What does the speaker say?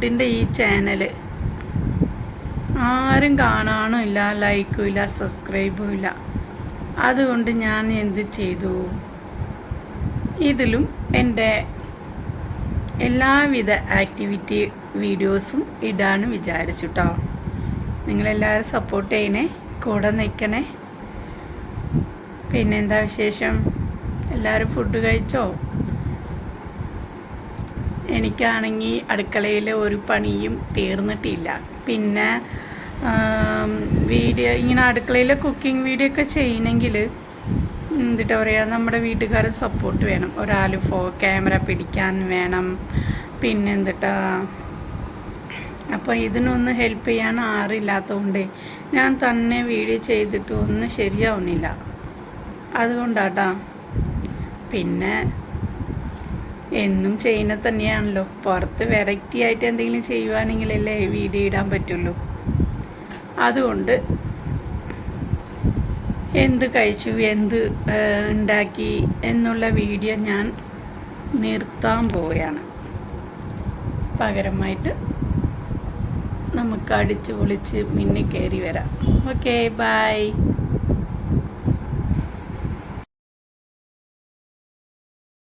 കുട്ടിൻ്റെ ഈ ചാനൽ ആരും കാണാനും ഇല്ല, ലൈക്കും ഇല്ല, സബ്സ്ക്രൈബും ഇല്ല. അതുകൊണ്ട് ഞാൻ എന്ത് ചെയ്തു, ഇതിലും എൻ്റെ എല്ലാവിധ ആക്ടിവിറ്റി വീഡിയോസും ഇടാനും വിചാരിച്ചു കേട്ടോ. നിങ്ങളെല്ലാവരും സപ്പോർട്ട് ചെയ്യണേ, കൂടെ നിൽക്കണേ. പിന്നെന്താ വിശേഷം? എല്ലാവരും ഫുഡ് കഴിച്ചോ? എനിക്കാണെങ്കിൽ അടുക്കളയിൽ ഒരു പണിയും തീർന്നിട്ടില്ല. പിന്നെ വീഡിയോ ഇങ്ങനെ അടുക്കളയിൽ കുക്കിംഗ് വീഡിയോ ഒക്കെ ചെയ്യണമെങ്കിൽ എന്നിട്ട് പറയുക, നമ്മുടെ വീട്ടുകാരെ സപ്പോർട്ട് വേണം. ഒരാൾ ക്യാമറ പിടിക്കാൻ വേണം. പിന്നെ എന്നിട്ടാ അപ്പോൾ ഇതിനൊന്ന് ഹെൽപ്പ് ചെയ്യാൻ ആറില്ലാത്തതുകൊണ്ട് ഞാൻ തന്നെ വീഡിയോ ചെയ്തിട്ട് ഒന്നും ശരിയാവുന്നില്ല. അതുകൊണ്ടാട്ടാ. പിന്നെ എന്നും ചെയ്യുന്നത് തന്നെയാണല്ലോ. പുറത്ത് വെറൈറ്റി ആയിട്ട് എന്തെങ്കിലും ചെയ്യുവാണെങ്കിലല്ലേ വീഡിയോ ഇടാൻ പറ്റുള്ളൂ. അതുകൊണ്ട് എന്ത് കഴിച്ചു, എന്ത് ഉണ്ടാക്കി എന്നുള്ള വീഡിയോ ഞാൻ നിർത്താൻ പോവുകയാണ്. പകരമായിട്ട് നമുക്ക് അടിച്ച് പൊളിച്ച് മിന്നി കയറി വരാം. Okay, by.